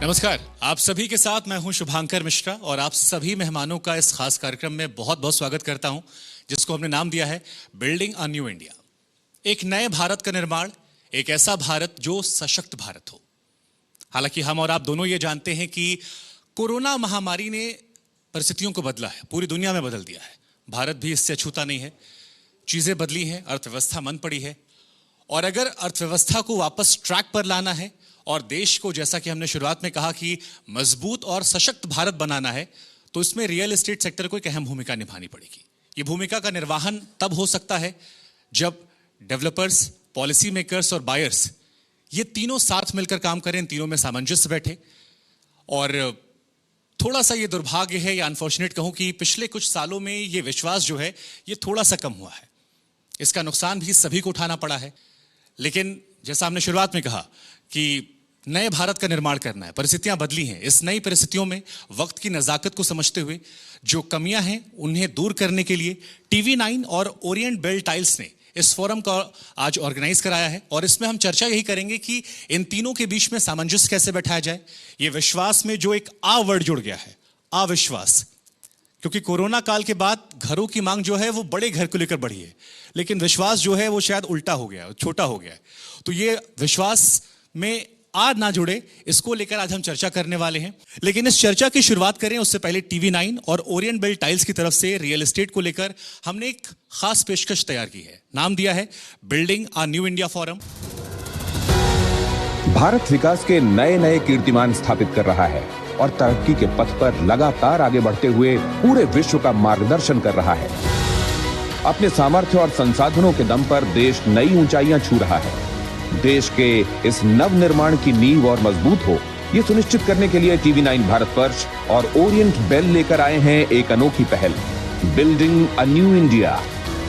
नमस्कार, आप सभी के साथ मैं हूं शुभांकर मिश्रा और आप सभी मेहमानों का इस खास कार्यक्रम में बहुत बहुत स्वागत करता हूं, जिसको हमने नाम दिया है बिल्डिंग अ न्यू इंडिया। एक नए भारत का निर्माण, एक ऐसा भारत जो सशक्त भारत हो। हालांकि हम और आप दोनों ये जानते हैं कि कोरोना महामारी ने परिस्थितियों को बदला है, पूरी दुनिया में बदल दिया है। भारत भी इससे अछूता नहीं है। चीजें बदली हैं, अर्थव्यवस्था मंद पड़ी है और अगर अर्थव्यवस्था को वापस ट्रैक पर लाना है और देश को, जैसा कि हमने शुरुआत में कहा, कि मजबूत और सशक्त भारत बनाना है, तो इसमें रियल एस्टेट सेक्टर को एक अहम भूमिका निभानी पड़ेगी। ये भूमिका का निर्वहन तब हो सकता है जब डेवलपर्स, पॉलिसी मेकर्स और बायर्स ये तीनों साथ मिलकर काम करें, इन तीनों में सामंजस्य बैठे। और थोड़ा सा ये दुर्भाग्य है या अनफॉर्चुनेट कहूं कि पिछले कुछ सालों में ये विश्वास जो है ये थोड़ा सा कम हुआ है। इसका नुकसान भी सभी को उठाना पड़ा है। लेकिन जैसा हमने शुरुआत में कहा कि नए भारत का निर्माण करना है, परिस्थितियां बदली हैं। इस नई परिस्थितियों में वक्त की नजाकत को समझते हुए जो कमियां हैं उन्हें दूर करने के लिए TV9 और ओरिएंट बेल टाइल्स ने इस फोरम का आज ऑर्गेनाइज कराया है और इसमें हम चर्चा यही करेंगे कि इन तीनों के बीच में सामंजस्य कैसे बैठाया जाए। ये विश्वास में जो एक आ वर्ड जुड़ गया है, अविश्वास, क्योंकि कोरोना काल के बाद घरों की मांग जो है वो बड़े घर को लेकर बढ़ी है, लेकिन विश्वास जो है वो शायद उल्टा हो गया, छोटा हो गया है। तो ये विश्वास में आज ना जुड़े, इसको लेकर आज हम चर्चा करने वाले हैं। लेकिन इस चर्चा की शुरुआत करें उससे पहले TV9 और ओरिएंट बेल टाइल्स की तरफ से रियल एस्टेट को लेकर हमने एक खास पेशकश तैयार की है। नाम दिया है building a new India forum. Bharat विकास के नए नए कीर्तिमान स्थापित कर रहा है और तरक्की के पथ पर लगातार आगे बढ़ते हुए पूरे विश्व का मार्गदर्शन कर रहा है। अपने सामर्थ्य और संसाधनों के दम पर देश नई ऊंचाइयां छू रहा है। देश के इस नव निर्माण की नींव और मजबूत हो, ये सुनिश्चित करने के लिए TV9 भारतवर्ष और ओरिएंट बेल लेकर आए हैं एक अनोखी पहल, बिल्डिंग अ न्यू इंडिया।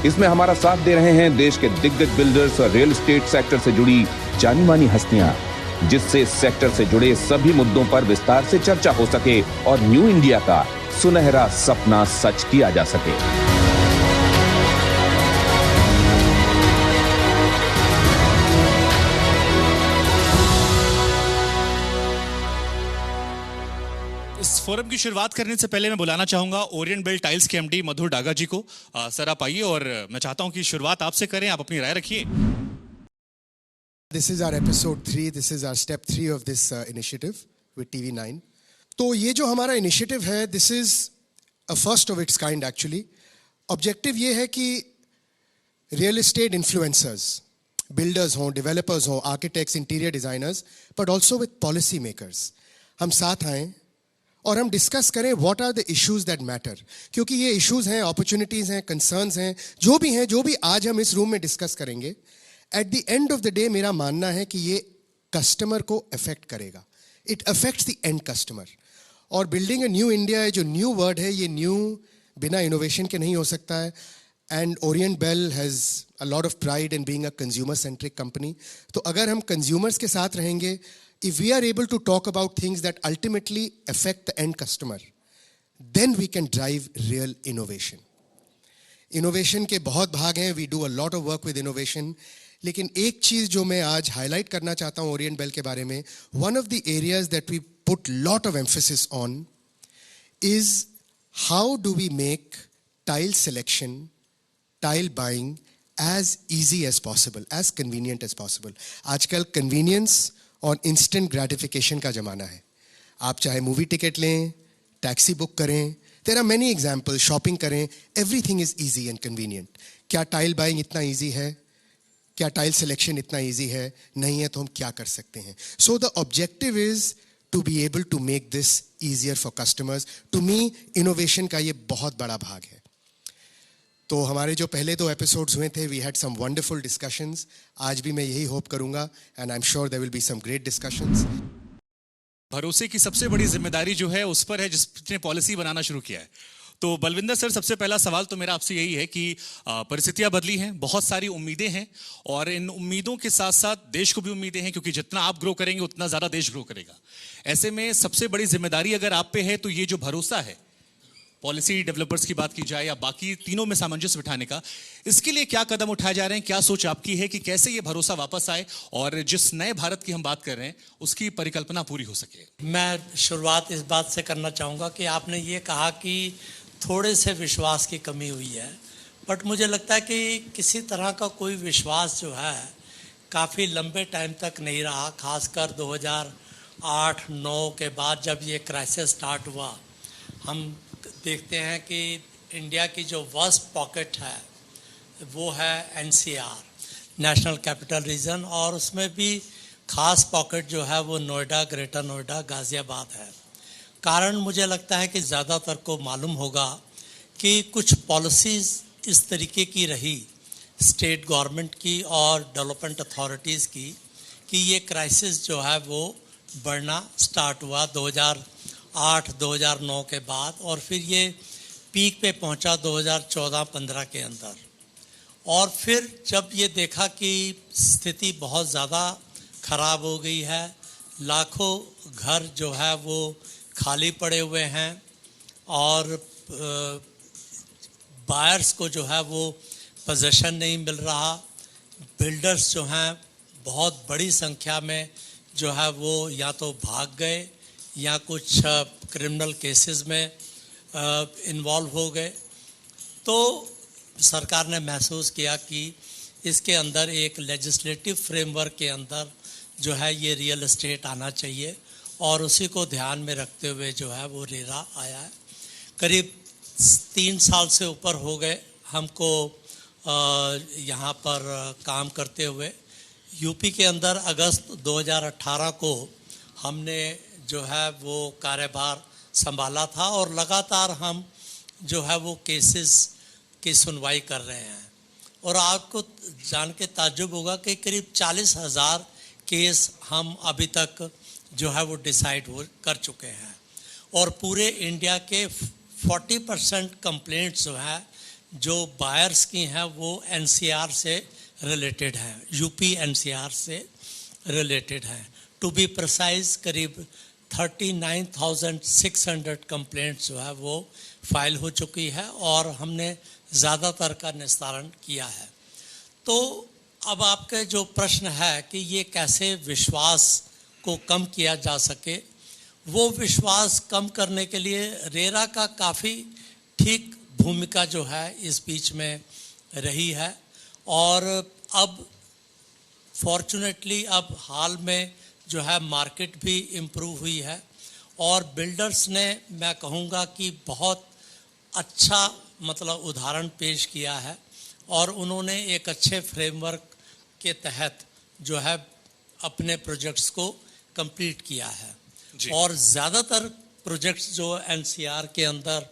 इसमें हमारा साथ दे रहे हैं देश के दिग्गज बिल्डर्स और रियल एस्टेट सेक्टर से जुड़ी जानी मानी हस्तियां, जिससे सेक्टर से जुड़े सभी मुद्दों पर विस्तार से चर्चा हो सके और न्यू इंडिया का सुनहरा सपना सच किया जा सके। फोरम की शुरुआत करने से पहले मैं बुलाना चाहूंगा ओरिएंट बेल टाइल्स के MD मधुर डागा जी को। सर आप आइए और मैं चाहता हूं कि शुरुआत आपसे करें, आप अपनी राय रखिए। This is our episode 3, this is our step 3 of this initiative with TV9. तो ये जो हमारा initiative है, this is a first of its kind actually. Objective ये है कि real estate influencers, builders हों, developers हों, architects, interior designers, but also with policy makers, हम साथ आएं और हम डिस्कस करें what are the issues that matter. क्योंकि ये इश्यूज हैं, अपॉर्चुनिटीज हैं, कंसर्न्स हैं, जो भी आज हम इस रूम में डिस्कस करेंगे, at the end of the day मेरा मानना है कि ये कस्टमर को अफेक्ट करेगा। It affects the end customer. और बिल्डिंग अ न्यू इंडिया है, जो न्यू वर्ड है, ये न्यू बिना इनोवेशन के नहीं हो सकता है। And Orient Bell has a lot of pride in being a consumer centric company. तो अगर हम कंज्यूमर्स के साथ रहेंगे, if we are able to talk about things that ultimately affect the end customer, then we can drive real innovation. Innovation के बहुत भाग हैं, we do a lot of work with innovation. लेकिन एक चीज़ जो मैं आज हाईलाइट करना चाहता हूँ ओरिएंट बेल के बारे में, one of the areas that we put lot of emphasis on is how do we make tile selection, tile buying as easy as possible, as convenient as possible. आजकल convenience और instant gratification का ज़माना है। आप चाहे movie ticket लें, taxi book करें, there are many example, shopping करें, everything is easy and convenient. क्या टाइल बाइंग इतना ईजी है? क्या टाइल सिलेक्शन इतना ईजी है? नहीं है तो हम क्या कर सकते हैं? So the objective is to be able to make this easier for customers. To me innovation का ये बहुत बड़ा भाग है। तो हमारे जो पहले 2 एपिसोड्स हुए थे, we had some wonderful discussions. आज भी मैं यही होप करूंगा and I am sure there will be some great discussions. भरोसे की सबसे बड़ी जिम्मेदारी जो है उस पर है जिसने पॉलिसी बनाना शुरू किया है। तो बलविंदर सर, सबसे पहला सवाल तो मेरा आपसे यही है कि परिस्थितियां बदली हैं, बहुत सारी उम्मीदें हैं और इन उम्मीदों के साथ साथ देश को भी उम्मीदें हैं, क्योंकि जितना आप ग्रो करेंगे उतना ज़्यादा देश ग्रो करेगा। ऐसे में सबसे बड़ी जिम्मेदारी अगर आप पे है तो ये जो भरोसा है पॉलिसी डेवलपर्स की बात की जाए या बाकी तीनों में सामंजस्य बिठाने का, इसके लिए क्या कदम उठाए जा रहे हैं? क्या सोच आपकी है कि कैसे ये भरोसा वापस आए और जिस नए भारत की हम बात कर रहे हैं उसकी परिकल्पना पूरी हो सके? मैं शुरुआत इस बात से करना चाहूँगा कि आपने ये कहा कि थोड़े से विश्वास की कमी हुई है, बट मुझे लगता है कि किसी तरह का कोई विश्वास जो है काफ़ी लंबे टाइम तक नहीं रहा। खासकर 2008-9 के बाद जब ये क्राइसिस स्टार्ट हुआ, हम देखते हैं कि इंडिया की जो वर्स्ट पॉकेट है वो है एनसीआर, नेशनल कैपिटल रीजन, और उसमें भी खास पॉकेट जो है वो नोएडा, ग्रेटर नोएडा, गाज़ियाबाद है। कारण मुझे लगता है कि ज़्यादातर को मालूम होगा कि कुछ पॉलिसीज़ इस तरीके की रही स्टेट गवर्नमेंट की और डेवलपमेंट अथॉरिटीज़ की कि ये क्राइसिस जो है वो बढ़ना स्टार्ट हुआ 2008-2009 के बाद, और फिर ये पीक पे पहुंचा 2014-15 के अंदर। और फिर जब ये देखा कि स्थिति बहुत ज़्यादा ख़राब हो गई है, लाखों घर जो है वो खाली पड़े हुए हैं और बायर्स को जो है वो पोजीशन नहीं मिल रहा, बिल्डर्स जो हैं बहुत बड़ी संख्या में जो है वो या तो भाग गए या कुछ क्रिमिनल केसेस में इन्वॉल्व हो गए। तो सरकार ने महसूस किया कि इसके अंदर एक लेजिस्लेटिव फ्रेमवर्क के अंदर जो है ये रियल एस्टेट आना चाहिए, और उसी को ध्यान में रखते हुए जो है वो रेरा आया है। करीब 3 साल से ऊपर हो गए हमको यहाँ पर काम करते हुए। यूपी के अंदर अगस्त 2018 को हमने जो है वो कार्यभार संभाला था, और लगातार हम जो है वो केसेस की सुनवाई कर रहे हैं। और आपको जान के ताज्जुब होगा कि करीब 40,000 केस हम अभी तक जो है वो डिसाइड कर चुके हैं, और पूरे इंडिया के 40% कंप्लेंट्स जो है जो बायर्स की हैं वो एनसीआर से रिलेटेड हैं, यूपी एनसीआर से रिलेटेड हैं। टू बी प्रिसाइज करीब 39,600 कंप्लेंट्स जो है वो फाइल हो चुकी है, और हमने ज़्यादातर का निस्तारण किया है। तो अब आपके जो प्रश्न है कि ये कैसे विश्वास को कम किया जा सके, वो विश्वास कम करने के लिए रेरा का काफ़ी ठीक भूमिका जो है इस बीच में रही है। और अब फॉर्चुनेटली अब हाल में जो है मार्केट भी इम्प्रूव हुई है, और बिल्डर्स ने, मैं कहूँगा कि बहुत अच्छा मतलब उदाहरण पेश किया है, और उन्होंने एक अच्छे फ्रेमवर्क के तहत जो है अपने प्रोजेक्ट्स को कंप्लीट किया है। और ज़्यादातर प्रोजेक्ट्स जो एनसीआर के अंदर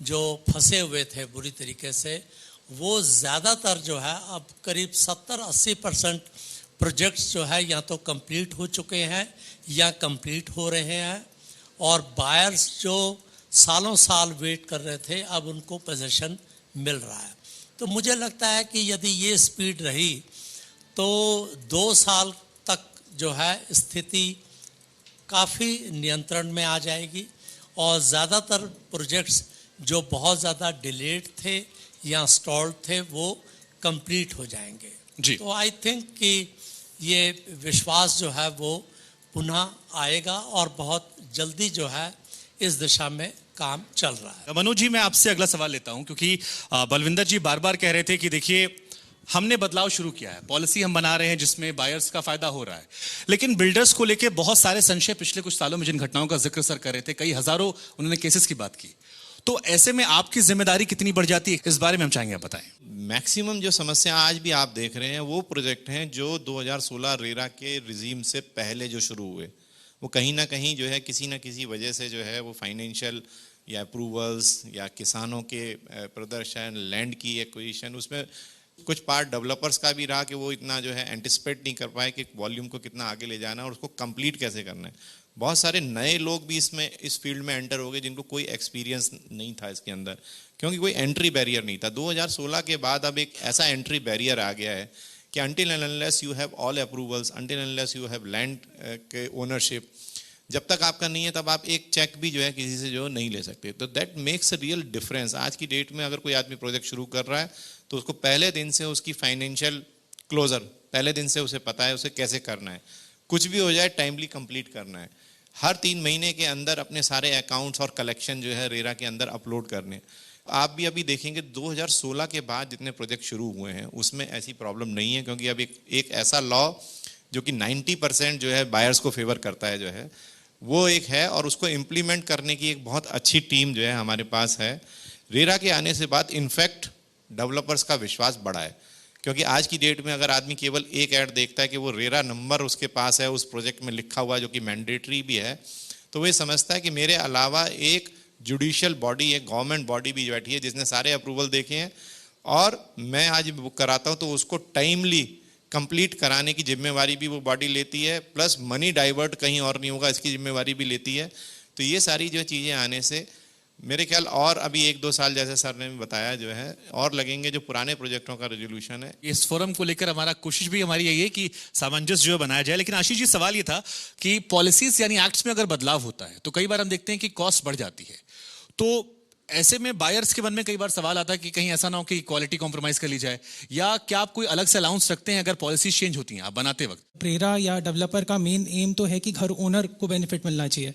जो फंसे हुए थे बुरी तरीके से, वो ज़्यादातर जो है अब करीब 70-80% प्रोजेक्ट्स जो है या तो कंप्लीट हो चुके हैं या कंप्लीट हो रहे हैं, और बायर्स जो सालों साल वेट कर रहे थे अब उनको पोजीशन मिल रहा है। तो मुझे लगता है कि यदि ये स्पीड रही तो 2 साल तक जो है स्थिति काफ़ी नियंत्रण में आ जाएगी, और ज़्यादातर प्रोजेक्ट्स जो बहुत ज़्यादा डिलेड थे या स्टॉल्ड थे वो कंप्लीट हो जाएंगे जी। तो आई थिंक कि ये विश्वास जो है वो पुनः आएगा, और बहुत जल्दी जो है इस दिशा में काम चल रहा है। मनोज जी, मैं आपसे अगला सवाल लेता हूं, क्योंकि बलविंदर जी बार बार कह रहे थे कि देखिए हमने बदलाव शुरू किया है, पॉलिसी हम बना रहे हैं जिसमें बायर्स का फायदा हो रहा है, लेकिन बिल्डर्स को लेके बहुत सारे संशय पिछले कुछ सालों में जिन घटनाओं का जिक्र सर कर रहे थे, कई हजारों उन्होंने केसेस की बात की, तो ऐसे में आपकी जिम्मेदारी कितनी बढ़ जाती है, इस बारे में हम चाहेंगे आप बताएं। मैक्सिमम जो समस्या आज भी आप देख रहे हैं वो प्रोजेक्ट हैं जो 2016 रेरा के रिजीम से पहले जो शुरू हुए, वो कहीं ना कहीं जो है किसी ना किसी वजह से जो है वो फाइनेंशियल या अप्रूवल्स या किसानों के प्रदर्शन, लैंड की एक्विजिशन, उसमें कुछ पार्ट डेवलपर्स का भी रहा कि वो इतना जो है एंटिसिपेट नहीं कर पाए कि वॉल्यूम को कितना आगे ले जाना और उसको कंप्लीट कैसे करना है। बहुत सारे नए लोग भी इस फील्ड में एंटर हो गए जिनको कोई एक्सपीरियंस नहीं था इसके अंदर, क्योंकि कोई एंट्री बैरियर नहीं था। 2016 के बाद अब एक ऐसा एंट्री बैरियर आ गया है कि until and unless you have all approvals, until and unless you have land के ओनरशिप, जब तक आपका नहीं है तब आप एक चेक भी जो है किसी से जो नहीं ले सकते। तो that makes a real difference. आज की डेट में अगर कोई आदमी प्रोजेक्ट शुरू कर रहा है तो उसको पहले दिन से उसकी फाइनेंशियल क्लोजर पहले दिन से उसे पता है उसे कैसे करना है, कुछ भी हो जाए टाइमली कंप्लीट करना है, हर 3 महीने के अंदर अपने सारे अकाउंट्स और कलेक्शन जो है रेरा के अंदर अपलोड करने। आप भी अभी देखेंगे 2016 के बाद जितने प्रोजेक्ट शुरू हुए हैं उसमें ऐसी प्रॉब्लम नहीं है, क्योंकि अब एक ऐसा लॉ जो कि 90% जो है बायर्स को फेवर करता है जो है वो एक है, और उसको इम्प्लीमेंट करने की एक बहुत अच्छी टीम जो है हमारे पास है। रेरा के आने से बाद इनफैक्ट डेवलपर्स का विश्वास बढ़ा है, क्योंकि आज की डेट में अगर आदमी केवल एक ऐड देखता है कि वो रेरा नंबर उसके पास है उस प्रोजेक्ट में लिखा हुआ जो कि मैंडेटरी भी है, तो वो समझता है कि मेरे अलावा एक जुडिशियल बॉडी, एक गवर्नमेंट बॉडी भी बैठी है जिसने सारे अप्रूवल देखे हैं, और मैं आज बुक कराता हूँ तो उसको टाइमली कंप्लीट कराने की जिम्मेवारी भी वो बॉडी लेती है, प्लस मनी डाइवर्ट कहीं और नहीं होगा इसकी जिम्मेवारी भी लेती है। तो ये सारी जो चीज़ें आने से मेरे ख्याल और अभी 1-2 साल जैसे सर ने बताया जो है और लगेंगे जो पुराने प्रोजेक्टों का रेजोल्यूशन है। इस फोरम को लेकर हमारा कोशिश भी हमारी यही है कि सामंजस्य जो है बनाया जाए। लेकिन आशीष जी, सवाल ये था कि पॉलिसीज यानी एक्ट्स में अगर बदलाव होता है तो कई बार हम देखते हैं कि कॉस्ट बढ़ जाती है, तो ऐसे में बायर्स के मन में कई बार सवाल आता है कि कहीं ऐसा ना हो कि क्वालिटी कॉम्प्रोमाइज कर ली जाए, या क्या आप कोई अलग से अलाउंस रखते हैं अगर पॉलिसीज चेंज होती हैं आप बनाते वक्त? रेरा या डेवलपर का मेन एम तो है कि घर ओनर को बेनिफिट मिलना चाहिए।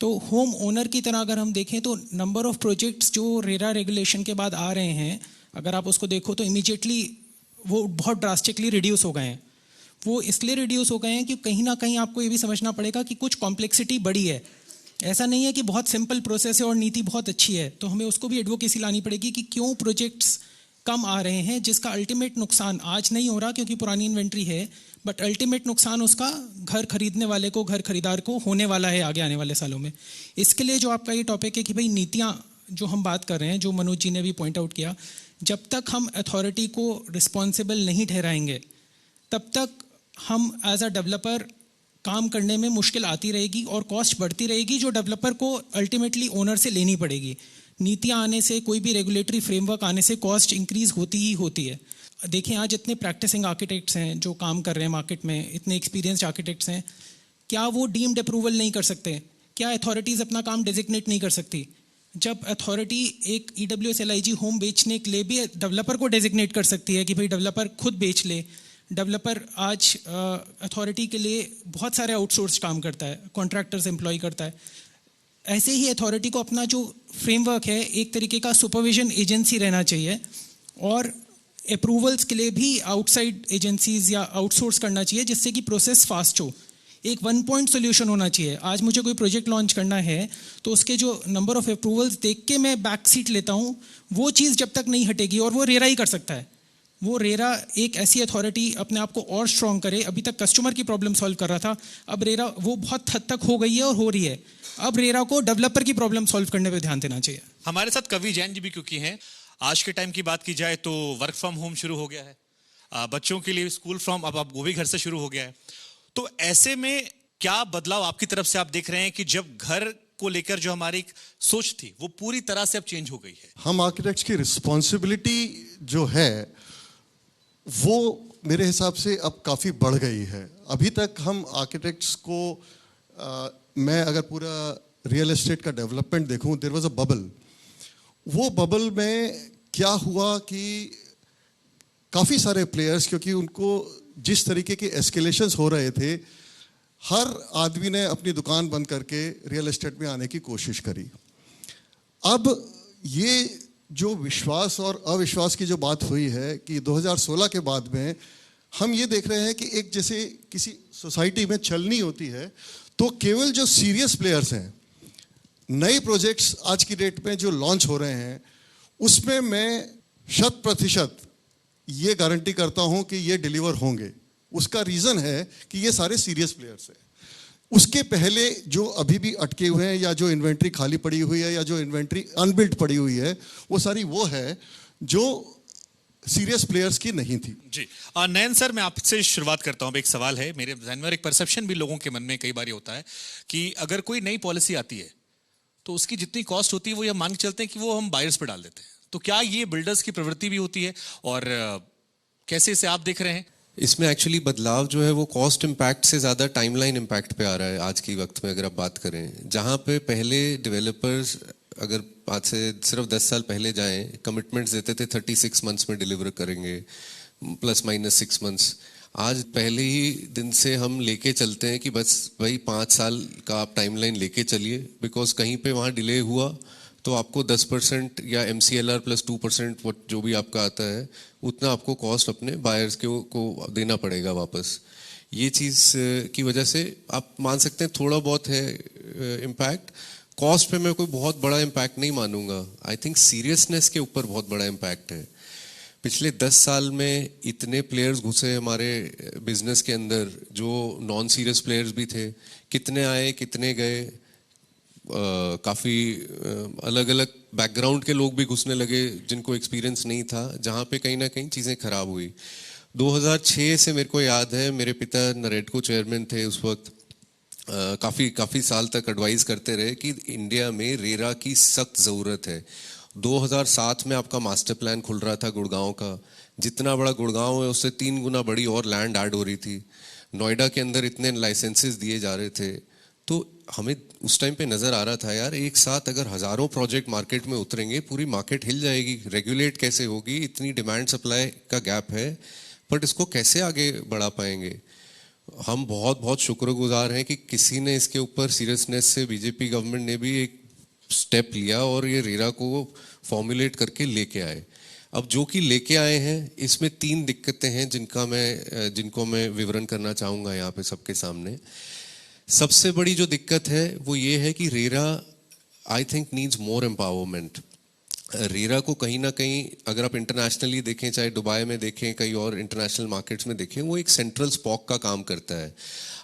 तो होम ओनर की तरह अगर हम देखें तो नंबर ऑफ प्रोजेक्ट्स जो रेरा रेगुलेशन के बाद आ रहे हैं, अगर आप उसको देखो तो इमीडिएटली वो बहुत ड्रास्टिकली रिड्यूस हो गए हैं। वो इसलिए रिड्यूस हो गए हैं कि कहीं ना कहीं आपको ये भी समझना पड़ेगा कि कुछ कॉम्प्लेक्सिटी बढ़ी है। ऐसा नहीं है कि बहुत सिंपल प्रोसेस है और नीति बहुत अच्छी है, तो हमें उसको भी एडवोकेसी लानी पड़ेगी कि क्यों प्रोजेक्ट्स कम आ रहे हैं, जिसका अल्टीमेट नुकसान आज नहीं हो रहा क्योंकि पुरानी इन्वेंट्री है, बट अल्टीमेट नुकसान उसका घर खरीदने वाले को, घर खरीदार को होने वाला है आगे आने वाले सालों में। इसके लिए जो आपका ये टॉपिक है कि भाई नीतियाँ जो हम बात कर रहे हैं, जो मनोज जी ने भी पॉइंट आउट किया, जब तक हम अथॉरिटी को रिस्पॉन्सिबल नहीं ठहराएंगे तब तक हम एज अ डेवलपर काम करने में मुश्किल आती रहेगी और कॉस्ट बढ़ती रहेगी जो डेवलपर को अल्टीमेटली ओनर से लेनी पड़ेगी। नीतियाँ आने से, कोई भी रेगुलेटरी फ्रेमवर्क आने से कॉस्ट इंक्रीज होती ही होती है। देखें आज इतने प्रैक्टिसिंग आर्किटेक्ट्स हैं जो काम कर रहे हैं मार्केट में, इतने एक्सपीरियंस्ड आर्किटेक्ट्स हैं, क्या वो डीम्ड अप्रूवल नहीं कर सकते? क्या अथॉरिटीज़ अपना काम डेजिग्नेट नहीं कर सकती? जब अथॉरिटी एक EWS-LIG होम बेचने के लिए भी डेवलपर को डेजिग्नेट कर सकती है कि भाई डेवलपर खुद बेच ले। डेवलपर आज अथॉरिटी के लिए बहुत सारे आउटसोर्स काम करता है, कॉन्ट्रैक्टर्स एम्प्लॉय करता है। ऐसे ही अथॉरिटी को अपना जो फ्रेमवर्क है एक तरीके का सुपरविजन एजेंसी रहना चाहिए, और अप्रूवल्स के लिए भी आउटसाइड एजेंसीज या आउटसोर्स करना चाहिए जिससे कि प्रोसेस फास्ट हो। एक 1 पॉइंट सोल्यूशन होना चाहिए। आज मुझे कोई प्रोजेक्ट लॉन्च करना है तो उसके जो नंबर ऑफ अप्रूवल्स देख के मैं बैक सीट लेता हूँ, वो चीज़ जब तक नहीं हटेगी, और वो रेरा ही कर सकता है। वो रेरा एक ऐसी अथॉरिटी अपने आप को और स्ट्रॉन्ग करे। अभी तक कस्टमर की प्रॉब्लम सॉल्व कर रहा था, अब रेरा वो बहुत हद तक हो गई है और हो रही है। अब रेरा को डेवलपर की प्रॉब्लम सॉल्व करने पे ध्यान देना चाहिए। हमारे साथ कवि जैन जी भी क्योंकि हैं। आज के टाइम की बात की जाए तो वर्क फ्रॉम होम शुरू हो गया है, बच्चों के लिए स्कूल फ्रॉम अब वो भी घर से शुरू हो गया है। तो ऐसे में क्या बदलाव आपकी तरफ से आप देख रहे हैं कि जब घर को लेकर जो हमारी एक सोच थी वो पूरी तरह से अब चेंज हो गई है? हम आर्किटेक्ट्स की रिस्पॉन्सिबिलिटी जो है वो मेरे हिसाब से अब काफ़ी बढ़ गई है। अभी तक हम आर्किटेक्ट्स को मैं अगर पूरा रियल एस्टेट का डेवलपमेंट देखूं, देयर वाज अ बबल। वो बबल में क्या हुआ कि काफ़ी सारे प्लेयर्स, क्योंकि उनको जिस तरीके के एस्केलेशंस हो रहे थे, हर आदमी ने अपनी दुकान बंद करके रियल एस्टेट में आने की कोशिश करी। अब ये जो विश्वास और अविश्वास की जो बात हुई है कि 2016 के बाद में हम ये देख रहे हैं कि एक जैसे किसी सोसाइटी में चलनी होती है तो केवल जो सीरियस प्लेयर्स हैं, नए प्रोजेक्ट्स आज की डेट में जो लॉन्च हो रहे हैं, उसमें मैं 100% ये गारंटी करता हूं कि ये डिलीवर होंगे। उसका रीज़न है कि ये सारे सीरियस प्लेयर्स हैं। उसके पहले जो अभी भी अटके हुए हैं, या जो इन्वेंट्री खाली पड़ी हुई है, या जो इन्वेंट्री अनबिल्ट पड़ी हुई है, वो सारी वो है जो सीरियस प्लेयर्स की नहीं थी। जी नयन सर, मैं आपसे शुरुआत करता हूं। एक सवाल है मेरे ध्यान में, और एक परसेप्शन भी लोगों के मन में कई बार होता है कि अगर कोई नई पॉलिसी आती है तो उसकी जितनी कॉस्ट होती है वो ये मान के चलते हैं कि वो हम बायर्स पे डाल देते हैं। तो क्या ये बिल्डर्स की प्रवृत्ति भी होती है, और कैसे इसे आप देख रहे हैं? इसमें एक्चुअली बदलाव जो है वो कॉस्ट इम्पैक्ट से ज़्यादा टाइमलाइन इम्पैक्ट पे आ रहा है आज की वक्त में। अगर आप बात करें, जहाँ पे पहले डेवलपर्स अगर आज से सिर्फ 10 साल पहले जाएं, कमिटमेंट्स देते थे 36 मंथ्स में डिलीवर करेंगे, प्लस माइनस 6 मंथ्स। आज पहले ही दिन से हम लेके चलते हैं कि बस भाई 5 साल का आप टाइमलाइन लेके चलिए, बिकॉज कहीं पे वहाँ डिले हुआ तो आपको 10% या MCLR प्लस 2% जो भी आपका आता है उतना आपको कॉस्ट अपने बायर्स को देना पड़ेगा वापस। ये चीज़ की वजह से आप मान सकते हैं थोड़ा बहुत है इम्पैक्ट। कॉस्ट पे मैं कोई बहुत बड़ा इम्पैक्ट नहीं मानूंगा। आई थिंक सीरियसनेस के ऊपर बहुत बड़ा इम्पैक्ट है। पिछले 10 साल में इतने प्लेयर्स घुसे हमारे बिजनेस के अंदर, जो नॉन सीरियस प्लेयर्स भी थे, कितने आए कितने गए, काफ़ी अलग अलग बैकग्राउंड के लोग भी घुसने लगे जिनको एक्सपीरियंस नहीं था, जहाँ पे कहीं ना कहीं चीज़ें ख़राब हुई। 2006 से मेरे को याद है, मेरे पिता नरेडको चेयरमैन थे उस वक्त, काफ़ी साल तक एडवाइस करते रहे कि इंडिया में रेरा की सख्त ज़रूरत है। 2007 में आपका मास्टर प्लान खुल रहा था गुड़गांव का, जितना बड़ा गुड़गांव है उससे 3 गुना बड़ी और लैंड ऐड हो रही थी। नोएडा के अंदर इतने लाइसेंसेस दिए जा रहे थे, तो हमें उस टाइम पे नज़र आ रहा था यार एक साथ अगर हज़ारों प्रोजेक्ट मार्केट में उतरेंगे पूरी मार्केट हिल जाएगी। रेगुलेट कैसे होगी, इतनी डिमांड सप्लाई का गैप है, बट इसको कैसे आगे बढ़ा पाएंगे। हम बहुत बहुत शुक्रगुजार हैं कि किसी ने इसके ऊपर सीरियसनेस से, बीजेपी गवर्नमेंट ने भी एक स्टेप लिया और ये रेरा को फॉर्मुलेट करके लेके आए। अब जो कि लेके आए हैं इसमें 3 दिक्कतें हैं जिनको मैं विवरण करना चाहूँगा यहाँ पे सबके सामने। सबसे बड़ी जो दिक्कत है वो ये है कि RERA I think needs more empowerment. RERA को कहीं ना कहीं अगर आप इंटरनेशनली देखें, चाहे दुबई में देखें, कई और इंटरनेशनल मार्केट्स में देखें, वो एक सेंट्रल स्पॉक का काम करता है।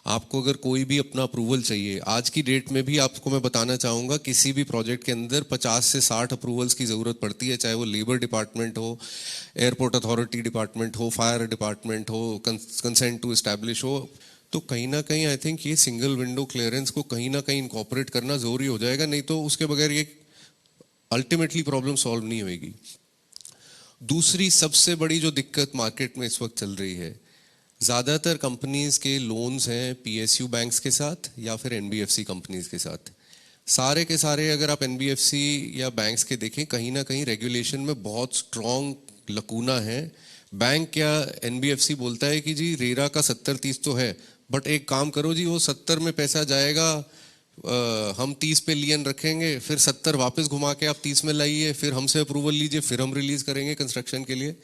आपको अगर कोई भी अपना अप्रूवल चाहिए, आज की डेट में भी आपको मैं बताना चाहूँगा किसी भी प्रोजेक्ट के अंदर 50 से 60 अप्रूवल्स की ज़रूरत पड़ती है, चाहे वो लेबर डिपार्टमेंट हो, एयरपोर्ट अथॉरिटी डिपार्टमेंट हो, फायर डिपार्टमेंट हो, कंसेंट टू इस्टेब्लिश हो। तो कहीं ना कहीं आई थिंक ये सिंगल विंडो क्लियरेंस को कहीं ना कहीं इनकॉर्पोरेट करना ज़रूरी हो जाएगा, नहीं तो उसके बगैर ये अल्टीमेटली प्रॉब्लम सॉल्व नहीं होएगी। दूसरी सबसे बड़ी जो दिक्कत मार्केट में इस वक्त चल रही है, ज़्यादातर कंपनीज के लोन्स हैं PSU बैंक्स के साथ या फिर NBFC कंपनीज के साथ। सारे के सारे अगर आप NBFC या बैंक्स के देखें, कहीं ना कहीं रेगुलेशन में बहुत स्ट्रॉन्ग लकूना है। बैंक या NBFC बोलता है कि जी रेरा का 70-30 तो है, बट एक काम करो जी, वो 70 में पैसा जाएगा, हम 30 पे लियन रखेंगे, फिर 70 वापस घुमा के आप 30 में लाइए, फिर हमसे अप्रूवल लीजिए, फिर हम रिलीज करेंगे कंस्ट्रक्शन के लिए।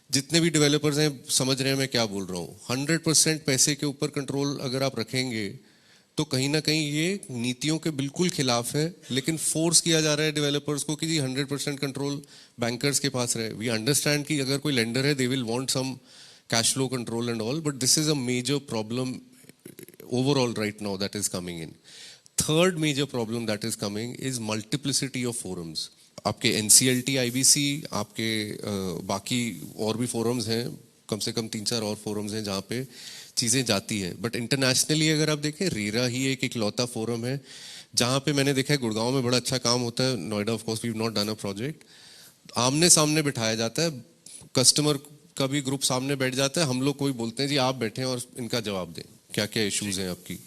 जितने भी डेवलपर्स हैं समझ रहे हैं मैं क्या बोल रहा हूँ। 100% पैसे के ऊपर कंट्रोल अगर आप रखेंगे तो कहीं ना कहीं ये नीतियों के बिल्कुल खिलाफ है, लेकिन फोर्स किया जा रहा है डेवलपर्स को कि जी 100% कंट्रोल बैंकर्स के पास रहे। वी अंडरस्टैंड कि अगर कोई लेंडर है they will want some cash flow control and all, but this is a major problem overall right now that is coming in. Third major problem that is coming is multiplicity of forums. आपके NCLT, IBC, आपके बाकी और भी forums हैं, कम से कम 3-4 और forums हैं जहाँ पे चीज़ें जाती है। बट इंटरनेशनली अगर आप देखें, रेरा ही एक इकलौता फोरम है जहाँ पे मैंने देखा है गुड़गांव में बड़ा अच्छा काम होता है। Noida of course we have not done a project. आमने सामने बिठाया जाता है, कस्टमर का भी ग्रुप सामने बैठ जाता है, हम लोग कोई बोलते हैं जी आप बैठें और इनका जवाब दें, क्या क्या इश्यूज हैं आपकी।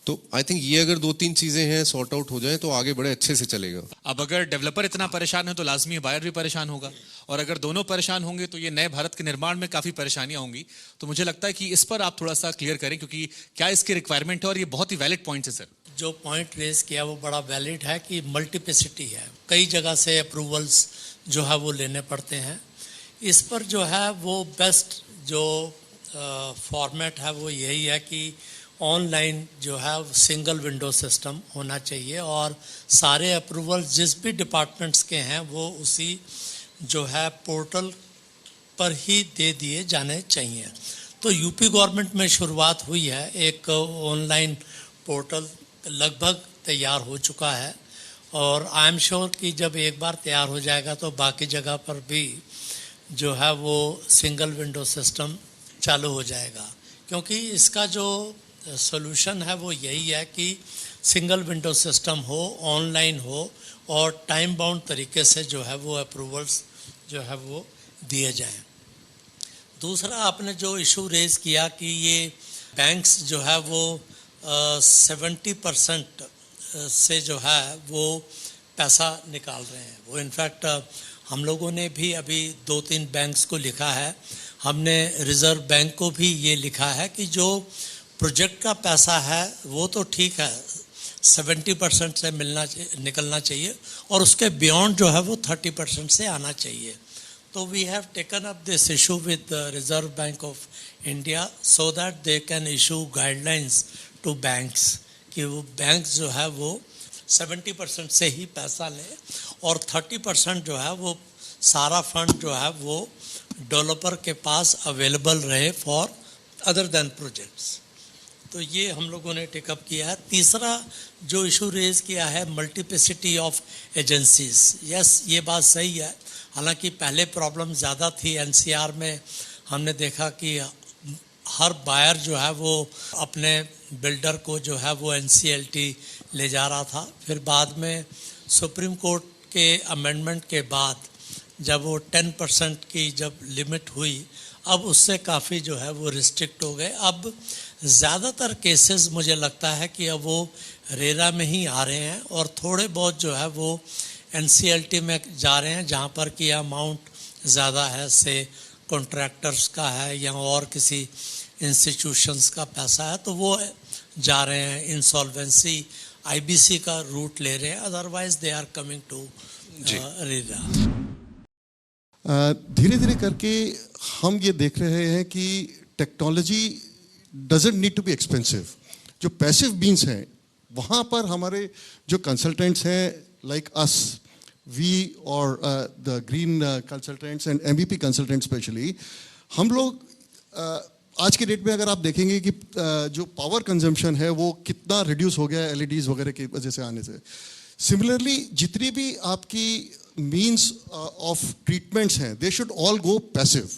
तो आई थिंक ये अगर 2-3 चीजें हैं सॉर्ट आउट हो जाए तो आगे बड़े अच्छे से चलेगा। अब अगर डेवलपर इतना परेशान है तो लाजमी बायर भी परेशान होगा, और अगर दोनों परेशान होंगे तो ये नए भारत के निर्माण में काफी परेशानियां होंगी। तो मुझे लगता है कि इस पर आप थोड़ा सा क्लियर करें, क्योंकि क्या इसकी रिक्वायरमेंट है, और ये बहुत ही वैलिड पॉइंट है सर। जो पॉइंट रेज किया वो बड़ा वैलिड है कि मल्टीप्लिसिटी है, कई जगह से अप्रूवल्स जो है वो लेने पड़ते हैं। इस पर जो है वो बेस्ट जो फॉर्मेट है वो यही है कि ऑनलाइन जो है सिंगल विंडो सिस्टम होना चाहिए, और सारे अप्रूवल जिस भी डिपार्टमेंट्स के हैं वो उसी जो है पोर्टल पर ही दे दिए जाने चाहिए। तो यूपी गवर्नमेंट में शुरुआत हुई है, एक ऑनलाइन पोर्टल लगभग तैयार हो चुका है, और आई एम श्योर कि जब एक बार तैयार हो जाएगा तो बाकी जगह पर भी जो है वो सिंगल विंडो सिस्टम चालू हो जाएगा। क्योंकि इसका जो सोल्यूशन है वो यही है कि सिंगल विंडो सिस्टम हो, ऑनलाइन हो, और टाइम बाउंड तरीके से जो है वो अप्रूवल्स जो है वो दिए जाएं। दूसरा आपने जो इशू रेज किया कि ये बैंक्स जो है वो 70% से जो है वो पैसा निकाल रहे हैं। वो इनफैक्ट हम लोगों ने भी अभी 2-3 बैंक्स को लिखा है, हमने रिजर्व बैंक को भी ये लिखा है कि जो प्रोजेक्ट का पैसा है वो तो ठीक है 70% से निकलना चाहिए और उसके बियॉन्ड जो है वो 30% से आना चाहिए। तो we have taken up this issue with Reserve Bank of India so that they can issue guidelines to banks कि वो बैंक्स जो है वो 70% से ही पैसा लें और 30% जो है वो सारा फंड जो है वो डेवलपर के पास अवेलेबल रहे फॉर अदर देन प्रोजेक्ट्स। तो ये हम लोगों ने टेकअप किया है। तीसरा जो इशू रेज किया है मल्टीप्लिसिटी ऑफ एजेंसीज, यस ये बात सही है। हालांकि पहले प्रॉब्लम ज़्यादा थी एनसीआर में, हमने देखा कि हर बायर जो है वो अपने बिल्डर को जो है वो एनसीएलटी ले जा रहा था। फिर बाद में सुप्रीम कोर्ट के अमेंडमेंट के बाद जब वो 10% की जब लिमिट हुई, अब उससे काफ़ी जो है वो रिस्ट्रिक्ट हो गए। अब ज़्यादातर केसेस मुझे लगता है कि अब वो रेरा में ही आ रहे हैं और थोड़े बहुत जो है वो एनसीएलटी में जा रहे हैं जहाँ पर कि अमाउंट ज़्यादा है, से कॉन्ट्रैक्टर्स का है या और किसी इंस्टीट्यूशंस का पैसा है, तो वो जा रहे हैं इंसॉल्वेंसी आईबीसी का रूट ले रहे हैं, otherwise they are coming to RERA. धीरे धीरे करके हम ये देख रहे हैं कि technology doesn't need to be expensive. जो पैसिव बीन्स हैं वहाँ पर हमारे जो कंसल्टेंट्स हैं लाइक अस, वी और the green consultants and MBP consultant specially, हम लोग आज के डेट में अगर आप देखेंगे कि जो पावर कंजम्पशन है वो कितना रिड्यूस हो गया है एलईडीज वगैरह की वजह से आने से। सिमिलरली जितनी भी आपकी मीन्स ऑफ ट्रीटमेंट्स हैं they should all go passive.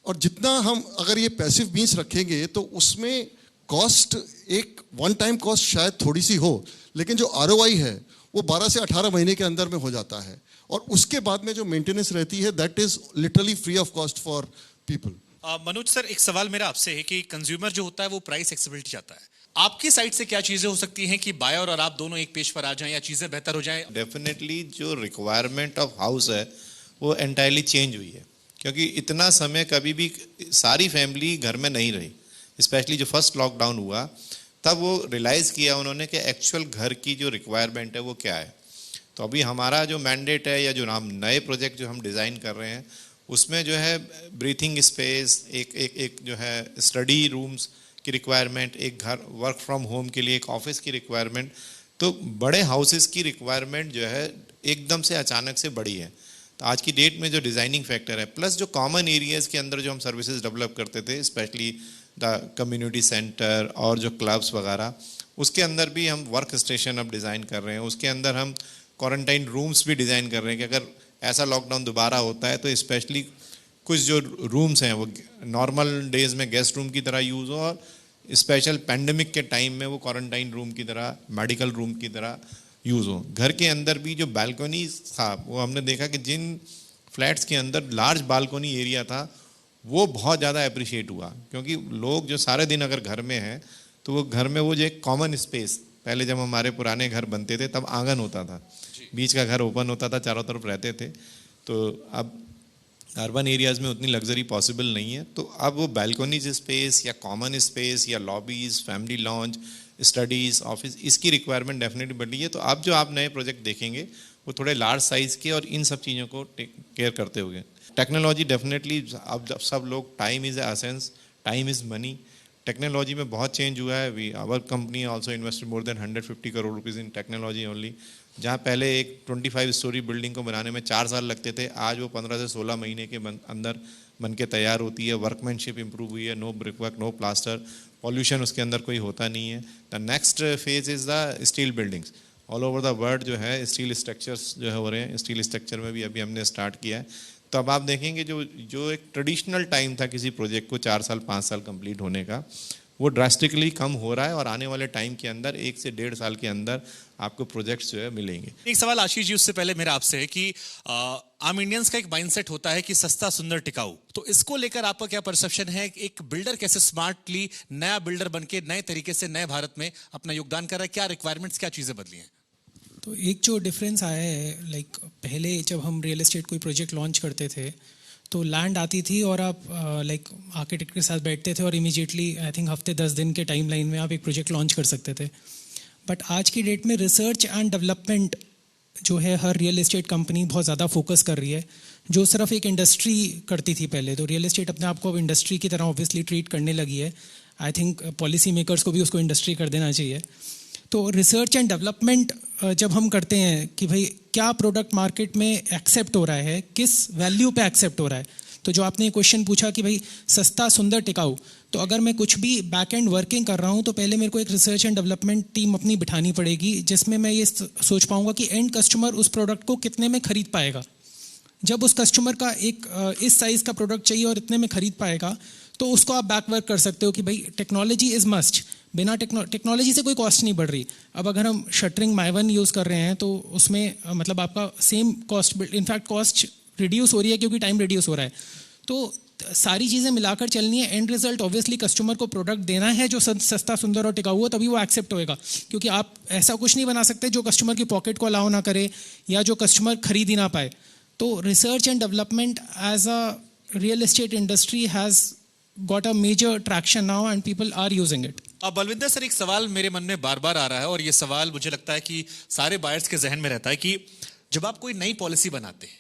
और जितना हम अगर ये पैसिव मीन्स रखेंगे तो उसमें कॉस्ट एक वन टाइम कॉस्ट शायद थोड़ी सी हो, लेकिन जो आरओआई है वो 12 से 18 महीने के अंदर में हो जाता है और उसके बाद में जो मेंटेनेंस रहती है that is literally free of cost for people. Manoj sir, एक सवाल मेरा आपसे है कि कंज्यूमर जो होता है वो प्राइस एक्सेसिबिलिटी चाहता है, आपकी साइड से क्या चीजें हो सकती हैं कि बायर और आप दोनों एक पेज पर आ जाएं या चीजें बेहतर हो जाएं? डेफिनेटली जो रिक्वायरमेंट ऑफ हाउस है वो एंटायरली चेंज हुई है, क्योंकि इतना समय कभी भी सारी फैमिली घर में नहीं रही। स्पेशली जो फर्स्ट लॉकडाउन हुआ तब वो रियलाइज़ किया उन्होंने कि एक्चुअल घर की जो रिक्वायरमेंट है वो क्या है। तो अभी हमारा जो मैंडेट है या जो हम नए प्रोजेक्ट जो हम डिज़ाइन कर रहे हैं उसमें जो है ब्रीथिंग स्पेस, एक जो है स्टडी रूम्स की रिक्वायरमेंट, एक घर वर्क फ्रॉम होम के लिए एक ऑफिस की रिक्वायरमेंट, तो बड़े हाउसेस की रिक्वायरमेंट जो है एकदम से अचानक से बढ़ी है। तो आज की डेट में जो डिज़ाइनिंग फैक्टर है प्लस जो कॉमन एरियाज़ के अंदर जो हम सर्विसेज डेवलप करते थे, स्पेशली द कम्युनिटी सेंटर और जो क्लब्स वगैरह, उसके अंदर भी हम वर्क स्टेशन अब डिज़ाइन कर रहे हैं। उसके अंदर हम क्वारंटाइन रूम्स भी डिज़ाइन कर रहे हैं कि अगर ऐसा लॉकडाउन दोबारा होता है तो स्पेशली कुछ जो रूम्स हैं वो नॉर्मल डेज़ में गेस्ट रूम की तरह यूज़ हो और स्पेशल पैंडेमिक के टाइम में वो क्वारंटाइन रूम की तरह, मेडिकल रूम की तरह यूज़ हो। घर के अंदर भी जो बालकनी था वो हमने देखा कि जिन फ्लैट्स के अंदर लार्ज बालकनी एरिया था वो बहुत ज़्यादा अप्रिशिएट हुआ, क्योंकि लोग जो सारे दिन अगर घर में हैं तो वो घर में वो जो एक कॉमन स्पेस, पहले जब हमारे पुराने घर बनते थे तब आंगन होता था, बीच का घर ओपन होता था, चारों तरफ रहते थे। तो अब अर्बन एरियाज़ में उतनी लग्जरी पॉसिबल नहीं है, तो अब वो बालकनीज स्पेस या कॉमन स्पेस या lobbies, family lounge, studies, office, इसकी रिक्वायरमेंट डेफिनेटली बढ़ी है। तो अब जो आप नए प्रोजेक्ट देखेंगे वो थोड़े लार्ज साइज़ के और इन सब चीज़ों को केयर करते हुए। टेक्नोलॉजी डेफिनेटली, अब सब लोग, time is essence, time is money, technology में बहुत चेंज हुआ है। We our company also invested more than 150 crore rupees in technology only. जहाँ पहले एक 25 स्टोरी बिल्डिंग को बनाने में 4 साल लगते थे, आज वो 15 से 16 महीने के अंदर बन के तैयार होती है। वर्कमैनशिप इंप्रूव हुई है, no brick work, no plaster, pollution उसके अंदर कोई होता नहीं है। The next phase is the steel buildings. All over the world जो है स्टील स्ट्रक्चर्स जो है हो रहे हैं, स्टील स्ट्रक्चर में भी अभी हमने स्टार्ट किया है। तो अब आप देखेंगे जो एक ट्रेडिशनल टाइम था किसी प्रोजेक्ट को 4 साल 5 साल कंप्लीट होने का, वो ड्रास्टिकली कम हो रहा है और आने वाले टाइम के अंदर 1 से 1.5 साल के अंदर आपको प्रोजेक्ट्स जो है मिलेंगे। एक सवाल आशीष जी उससे पहले मेरा आपसे है कि आम इंडियंस का एक माइंडसेट होता है कि सस्ता सुंदर टिकाऊ, तो इसको लेकर आपका क्या परसेप्शन है? एक बिल्डर कैसे स्मार्टली नया बिल्डर बनके नए तरीके से नए भारत में अपना योगदान कर रहा है? क्या रिक्वायरमेंट्स, क्या चीजें बदली हैं? तो एक जो डिफरेंस आया है, लाइक पहले जब हम रियल एस्टेट कोई प्रोजेक्ट लॉन्च करते थे तो लैंड आती थी और आप लाइक आर्किटेक्ट के साथ बैठते थे और इमीडिएटली आई थिंक हफ्ते 10 दिन के टाइम लाइन में आप एक प्रोजेक्ट लॉन्च कर सकते थे। बट आज की डेट में रिसर्च एंड डेवलपमेंट जो है हर रियल एस्टेट कंपनी बहुत ज़्यादा फोकस कर रही है। जो सिर्फ एक इंडस्ट्री करती थी पहले, तो रियल एस्टेट अपने आप को अब इंडस्ट्री की तरह ऑब्वियसली ट्रीट करने लगी है। आई थिंक पॉलिसी मेकर्स को भी उसको इंडस्ट्री कर देना चाहिए। तो रिसर्च एंड डेवलपमेंट जब हम करते हैं कि भाई क्या प्रोडक्ट मार्केट में एक्सेप्ट हो रहा है, किस वैल्यू पे एक्सेप्ट हो रहा है, तो जो आपने क्वेश्चन पूछा कि भाई सस्ता सुंदर टिकाऊ, तो अगर मैं कुछ भी बैक एंड वर्किंग कर रहा हूँ तो पहले मेरे को एक रिसर्च एंड डेवलपमेंट टीम अपनी बिठानी पड़ेगी जिसमें मैं ये सोच पाऊँगा कि एंड कस्टमर उस प्रोडक्ट को कितने में खरीद पाएगा। जब उस कस्टमर का एक इस साइज़ का प्रोडक्ट चाहिए और इतने में खरीद पाएगा, तो उसको आप बैक वर्क कर सकते हो कि भाई टेक्नोलॉजी इज़ मस्ट। बिना टेक्नोलॉजी से कोई कॉस्ट नहीं बढ़ रही। अब अगर हम शटरिंग माइवन यूज़ कर रहे हैं तो उसमें मतलब आपका same cost, in fact cost reduce हो रही है क्योंकि टाइम रिड्यूस हो रहा है। तो सारी चीज़ें मिलाकर चलनी है। एंड रिजल्ट ऑब्वियसली कस्टमर को प्रोडक्ट देना है जो सस्ता सुंदर और टिकाऊ हो, तभी वो एक्सेप्ट होएगा। क्योंकि आप ऐसा कुछ नहीं बना सकते जो कस्टमर की पॉकेट को अलाउ ना करे या जो कस्टमर खरीद ही ना पाए। तो research and development as a real estate industry has got a major traction now and people are using it. अब बलविंदर सर, एक सवाल मेरे मन में बार बार आ रहा है और ये सवाल मुझे लगता है कि सारे बायर्स के जहन में रहता है कि जब आप कोई नई पॉलिसी बनाते हैं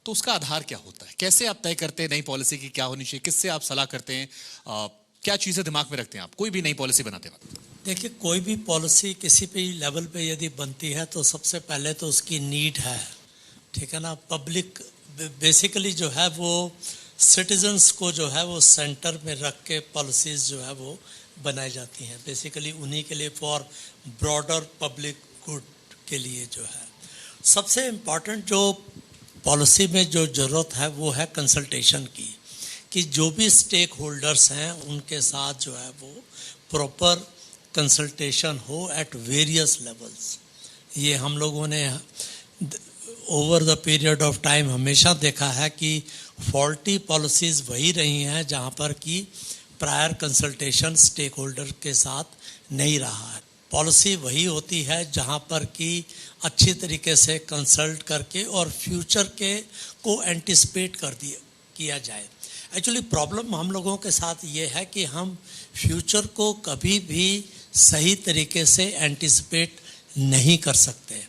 तो उसका आधार क्या होता है? कैसे आप तय करते हैं नई पॉलिसी की क्या होनी चाहिए? किससे आप सलाह करते हैं? क्या चीजें दिमाग में रखते हैं आप कोई भी नई पॉलिसी बनाते वक्त? देखिए, कोई भी पॉलिसी किसी भी लेवल पे यदि बनती है तो सबसे पहले तो उसकी नीड है, ठीक है ना। पब्लिक बेसिकली जो है वो सिटीजन्स को जो है वो सेंटर में रख के पॉलिसीज़ जो है वो बनाई जाती हैं। बेसिकली उन्हीं के लिए, फॉर ब्रॉडर पब्लिक गुड के लिए जो है सबसे इम्पॉर्टेंट जो पॉलिसी में जो ज़रूरत है वो है कंसल्टेशन की, कि जो भी स्टेक होल्डर्स हैं उनके साथ जो है वो प्रॉपर कंसल्टेशन हो एट वेरियस लेवल्स। ये हम लोगों ने over the period of time हमेशा देखा है कि फॉल्टी पॉलिसीज़ वही रही हैं जहां पर कि प्रायर कंसल्टेशन स्टेक होल्डर के साथ नहीं रहा है। पॉलिसी वही होती है जहां पर कि अच्छी तरीके से कंसल्ट करके और फ्यूचर के को एंटिसिपेट किया जाए। एक्चुअली प्रॉब्लम हम लोगों के साथ ये है कि हम फ्यूचर को कभी भी सही तरीके से एंटिसिपेट नहीं कर सकते।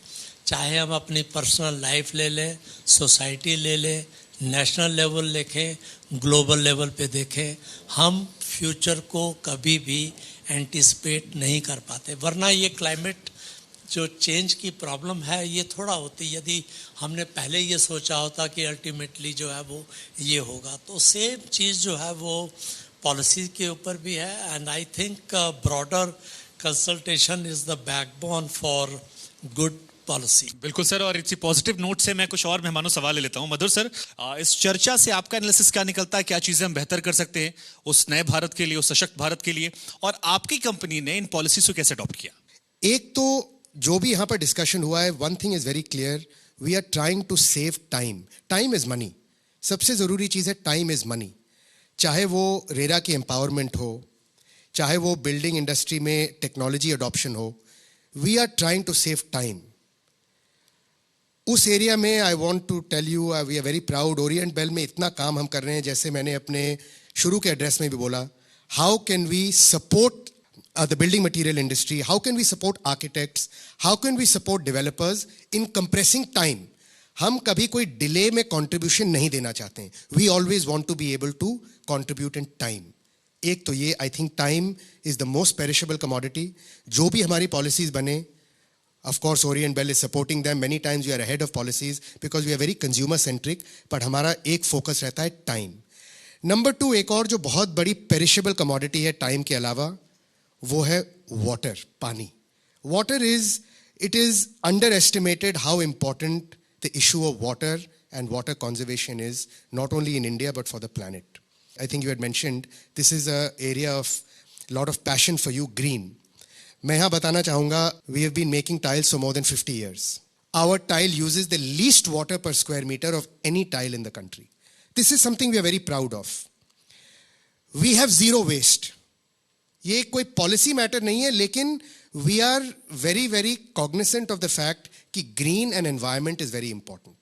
चाहे हम अपनी पर्सनल लाइफ ले लें, सोसाइटी ले लें, नेशनल लेवल देखें, ग्लोबल लेवल पे देखें, हम फ्यूचर को कभी भी एंटिसिपेट नहीं कर पाते। वरना ये क्लाइमेट जो चेंज की प्रॉब्लम है ये थोड़ा होती, यदि हमने पहले ये सोचा होता कि अल्टीमेटली जो है वो ये होगा। तो सेम चीज़ जो है वो पॉलिसी के ऊपर भी है। And I think broader consultation is the backbone for good policy. बिल्कुल सर, और इसी पॉजिटिव नोट से मैं कुछ और मेहमानों सवाल ले लेता हूं। मधुर सर, इस चर्चा से आपका एनालिसिस क्या निकलता है? क्या चीजें हम बेहतर कर सकते हैं उस नए भारत के लिए, उस सशक्त भारत के लिए, और आपकी कंपनी ने इन पॉलिसीज को कैसे अडॉप्ट किया? एक तो जो भी यहाँ पर डिस्कशन हुआ है, one thing is very clear, we are trying to save time. Time is money. सबसे जरूरी चीज है टाइम इज मनी। चाहे वो रेरा की एम्पावरमेंट हो, चाहे वो बिल्डिंग इंडस्ट्री में टेक्नोलॉजी अडॉप्शन हो, we are trying to save time. उस एरिया में I want to tell you, we are very proud. Orient Bell में इतना काम हम कर रहे हैं, जैसे मैंने अपने शुरू के एड्रेस में भी बोला, how can we support the building material industry, how can we support architects, how can we support developers in compressing time. हम कभी कोई डिले में कंट्रीब्यूशन नहीं देना चाहते हैं। We always want to be able to contribute in time. एक तो ये, आई think time is the most perishable commodity. जो भी हमारी पॉलिसीज बने, of course Orient Bell is supporting them, many times we are ahead of policies because we are very consumer centric, but हमारा एक focus रहता है टाइम। नंबर 2, एक और जो बहुत बड़ी पेरिशेबल कमोडिटी है टाइम के अलावा, वो है वाटर, पानी। Water it is underestimated how important the issue of water and water conservation is, not only in India but for the planet. I think you had mentioned this is an area of lot of passion for you, green. मैं यहाँ बताना चाहूँगा, we have been making tiles for more than 50 years. Our tile uses the least water per square meter of any tile in the country. This is something we are very proud of. We have zero waste. ये कोई policy matter नहीं है, लेकिन we are very, very cognizant of the fact कि green and environment is very important.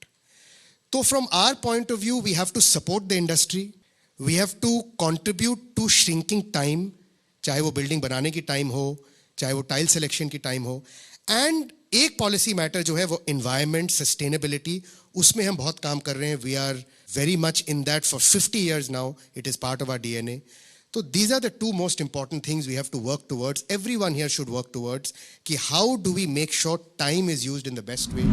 So from our point of view, we have to support the industry. We have to contribute to shrinking time, चाहे वो building बनाने की time हो, चाहे वो tile selection की time हो. And एक policy matter जो है वो environment, sustainability, उसमें हम बहुत काम कर रहे हैं. We are very much in that for 50 years now. It is part of our DNA. So these are the two most important things we have to work towards. Everyone here should work towards कि how do we make sure time is used in the best way.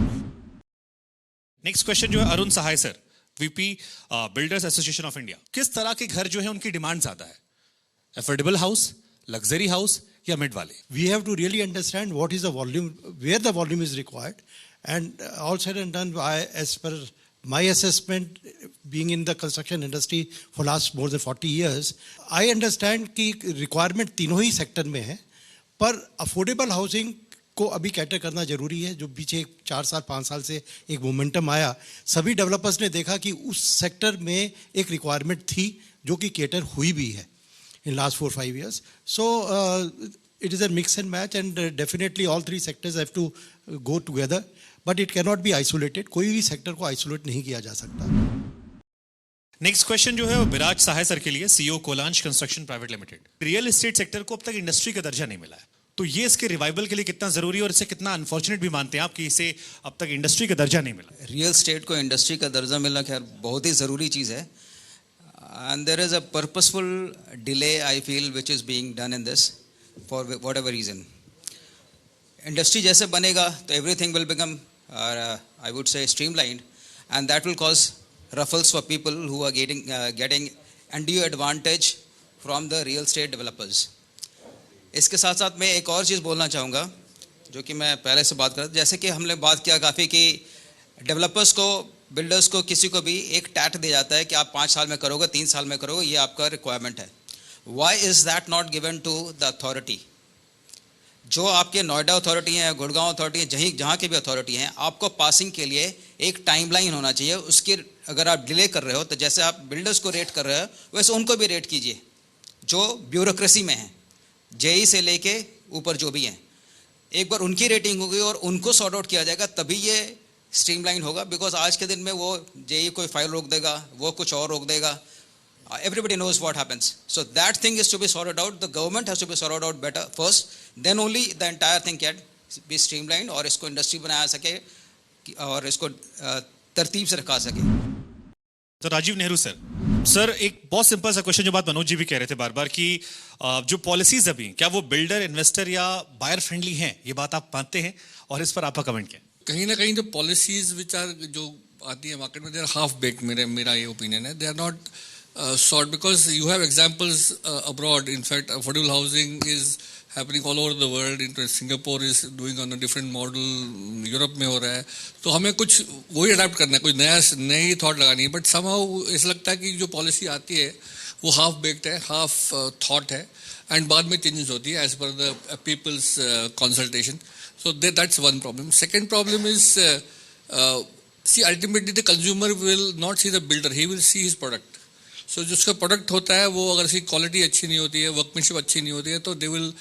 Next question जो है Arun Sahay sir, VP Builders Association of India. किस तरह के घर जो है उनकी डिमांड ज्यादा है? अफोर्डेबल हाउस, लग्जरी हाउस या मिड वाले? We have to really understand what is the volume, where the volume is required, and all said and done, as per my assessment, being in the construction industry for last more than 40 years, I understand कि requirement तीनों ही sector में है, पर affordable housing को अभी cater करना जरूरी है. जो पीछे 4 साल 5 साल से एक मोमेंटम आया, सभी डेवलपर्स ने देखा कि उस सेक्टर में एक रिक्वायरमेंट थी जो कि कैटर हुई भी है in last 4-5 years. So it is a mix and match, and definitely all three sectors have to go together, but it cannot be isolated. कोई भी सेक्टर को आइसोलेट नहीं किया जा सकता. नेक्स्ट क्वेश्चन जो है वो विराज सहाय सर के लिए, CEO Kolansh Construction Private Limited. Real estate sector को अब तक इंडस्ट्री का दर्जा नहीं मिला है, तो ये इसके रिवाइवल के लिए कितना जरूरी है और इसे कितना अनफॉर्चुनेट भी मानते हैं आप कि इसे अब तक इंडस्ट्री का दर्जा नहीं मिला? रियल एस्टेट को इंडस्ट्री का दर्जा मिलना खैर बहुत ही ज़रूरी चीज़ है. And there is a purposeful delay I feel which is being done in this for whatever reason. Industry जैसे बनेगा तो everything will become I would say streamlined, and that will cause ruffles for people who are getting undue advantage from the real estate developers. इसके साथ साथ मैं एक और चीज़ बोलना चाहूँगा जो कि मैं पहले से बात कर रहा था. जैसे कि हमने बात किया काफ़ी कि डेवलपर्स को, बिल्डर्स को, किसी को भी एक टैट दिया जाता है कि आप 5 साल में करोगे, 3 साल में करोगे, ये आपका रिक्वायरमेंट है. Why is that not given to the authority? जो आपके नोएडा अथॉरिटी हैं, गुड़गांव अथॉरिटी हैं, जहाँ की भी अथॉरिटी हैं, आपको पासिंग के लिए एक टाइमलाइन होना चाहिए. उसकी अगर आप डिले कर रहे हो तो जैसे आप बिल्डर्स को रेट कर रहे हो वैसे उनको भी रेट कीजिए जो ब्यूरोक्रेसी में है, जेई से लेके ऊपर जो भी हैं. एक बार उनकी रेटिंग होगी और उनको सॉर्ट आउट किया जाएगा तभी ये स्ट्रीमलाइन होगा. बिकॉज आज के दिन में वो जेई कोई फाइल रोक देगा, वो कुछ और रोक देगा. Everybody knows what happens. So that thing is to be sorted out. The government has to be sorted out better first. Then only the entire thing can be streamlined और इसको इंडस्ट्री बनाया सके और इसको तरतीब से रखा सके. तो राजीव नेहरू सर, एक बहुत सिंपल सा क्वेश्चन जो बात मनोज जी भी कह रहे थे बार बार कि जो पॉलिसीज अभी, क्या वो बिल्डर, इन्वेस्टर या बायर फ्रेंडली हैं? ये बात आप मानते हैं और इस पर आपका कमेंट क्या है? कहीं ना कहीं जो पॉलिसीज विच आर जो आती है मार्केट में, दे आर हाफ बेक्ड. मेरा ये ओपिनियन है. They are not sort, because you have examples abroad. In fact, affordable housing is happening all over the world. In Singapore is doing on a different model. Europe में हो रहा है. तो हमें कुछ वही अडाप्ट करना है, कुछ नई थॉट लगानी है. बट somehow ऐसा लगता है कि जो पॉलिसी आती है वो हाफ बेक्ड है, हाफ थॉट है, एंड बाद में चेंजेस होती है as per the people's consultation. So that's one problem. Second problem is see, ultimately the consumer will not see the builder, he will see his product. So जिसका product होता है वो अगर उसकी क्वालिटी अच्छी नहीं होती है, वर्कमैनशिप अच्छी नहीं होती है, तो they will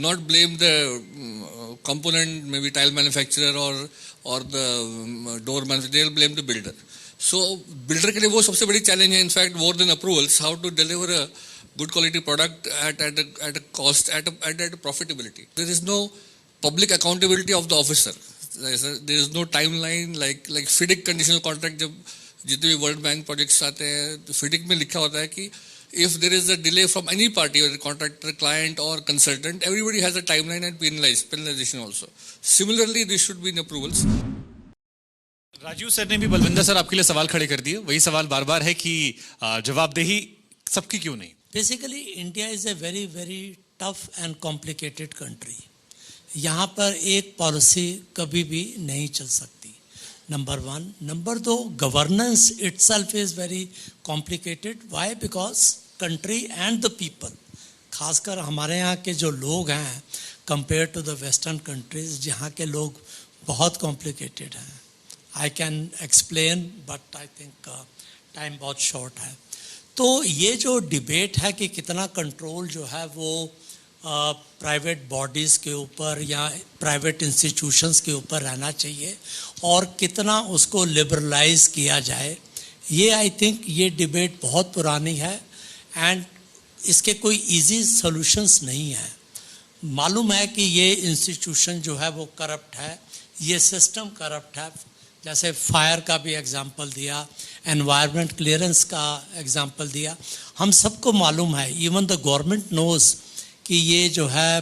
not blame the component, maybe tile manufacturer और the door manufacturer, they will blame the builder. So builder के लिए वो सबसे बड़ी चैलेंज है, in fact more than approvals, how to deliver a good quality product at a cost, at a profitability. There is no public accountability of the officer. There is no timeline like FIDIC conditional contract. जब जितने भी world bank projects आते हैं तो FIDIC में लिखा होता है कि if there is a delay from any party, contractor, client और consultant, everybody has a timeline and penalisation also. Similarly this should be in approvals. Rajeev sir ने भी बलविंदर सर आपके लिए सवाल खड़े कर दिए. वही सवाल बार बार है कि जवाबदेही सबकी क्यों नहीं? Basically India is a very very tough and complicated country. यहाँ पर एक पॉलिसी कभी भी नहीं चल सकती, number 1. Number 2, governance itself is very complicated. Why? Because country and the people, खासकर हमारे यहाँ के जो लोग हैं compare to the western countries, जहाँ के लोग बहुत कॉम्प्लिकेटेड हैं. I can explain but I think time बहुत शॉर्ट है. तो ये जो डिबेट है कि कितना कंट्रोल जो है वो प्राइवेट बॉडीज़ के ऊपर या प्राइवेट इंस्टीट्यूशंस के ऊपर रहना चाहिए और कितना उसको लिबरलाइज किया जाए, ये आई थिंक ये डिबेट बहुत पुरानी है एंड इसके कोई इजी सॉल्यूशंस नहीं है. मालूम है कि ये इंस्टीट्यूशन जो है वो करप्ट है, ये सिस्टम करप्ट है. जैसे फायर का भी एग्जांपल दिया, एनवायरनमेंट क्लियरेंस का एग्जांपल दिया. हम सबको मालूम है, इवन द गवर्नमेंट नोज़ कि ये जो है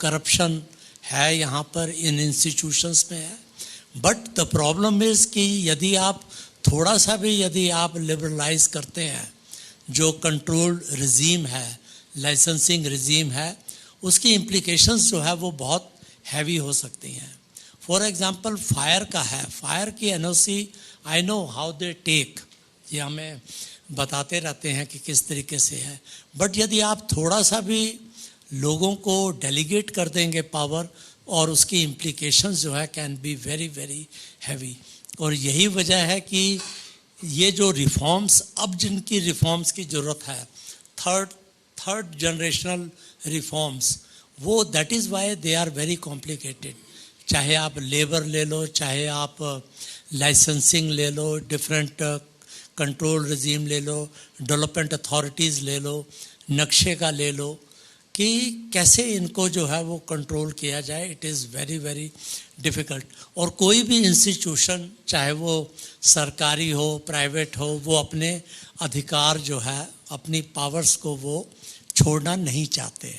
करप्शन है यहाँ पर इन इंस्टीट्यूशंस में है. बट द प्रॉब्लम इज़ कि यदि आप थोड़ा सा भी यदि आप लिबरलाइज करते हैं, जो कंट्रोल रिजीम है, लाइसेंसिंग रिजीम है, उसकी इम्प्लीकेशंस जो है वो बहुत हैवी हो सकती हैं. फॉर एग्जांपल फायर का है, फायर की NOC I know how they take, ये हमें बताते रहते हैं कि किस तरीके से है. बट यदि आप थोड़ा सा भी लोगों को डेलीगेट कर देंगे पावर, और उसकी इम्प्लीकेशंस जो है can be very very heavy. और यही वजह है कि ये जो रिफॉर्म्स, अब जिनकी रिफॉर्म्स की ज़रूरत है, थर्ड जनरेशनल रिफॉर्म्स, वो that is why they are very complicated. चाहे आप लेबर ले लो, चाहे आप लाइसेंसिंग ले लो, डिफरेंट कंट्रोल रिजीम ले लो, डेवलपमेंट अथॉरिटीज़ ले लो, नक्शे का ले लो, कि कैसे इनको जो है वो कंट्रोल किया जाए. It is very very difficult. और कोई भी इंस्टीट्यूशन, चाहे वो सरकारी हो, प्राइवेट हो, वो अपने अधिकार जो है, अपनी पावर्स को वो छोड़ना नहीं चाहते.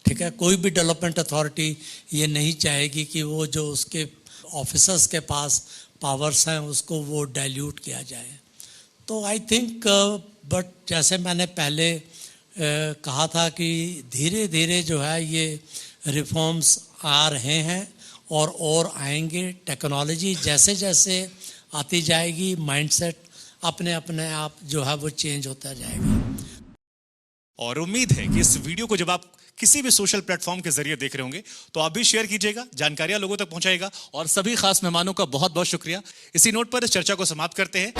ठीक है, कोई भी डेवलपमेंट अथॉरिटी ये नहीं चाहेगी कि वो जो उसके ऑफिसर्स के पास पावर्स हैं उसको वो डाइल्यूट किया जाए. तो आई थिंक बट जैसे मैंने पहले कहा था कि धीरे धीरे जो है ये रिफॉर्म्स आ रहे हैं और आएंगे. टेक्नोलॉजी जैसे जैसे आती जाएगी, माइंडसेट अपने अपने आप जो है वो चेंज होता जाएगा. और उम्मीद है कि इस वीडियो को जब आप किसी भी सोशल प्लेटफॉर्म के जरिए देख रहे होंगे तो आप भी शेयर कीजिएगा, जानकारियां लोगों तक पहुंचाएगा. और सभी खास मेहमानों का बहुत बहुत शुक्रिया. इसी नोट पर इस चर्चा को समाप्त करते हैं.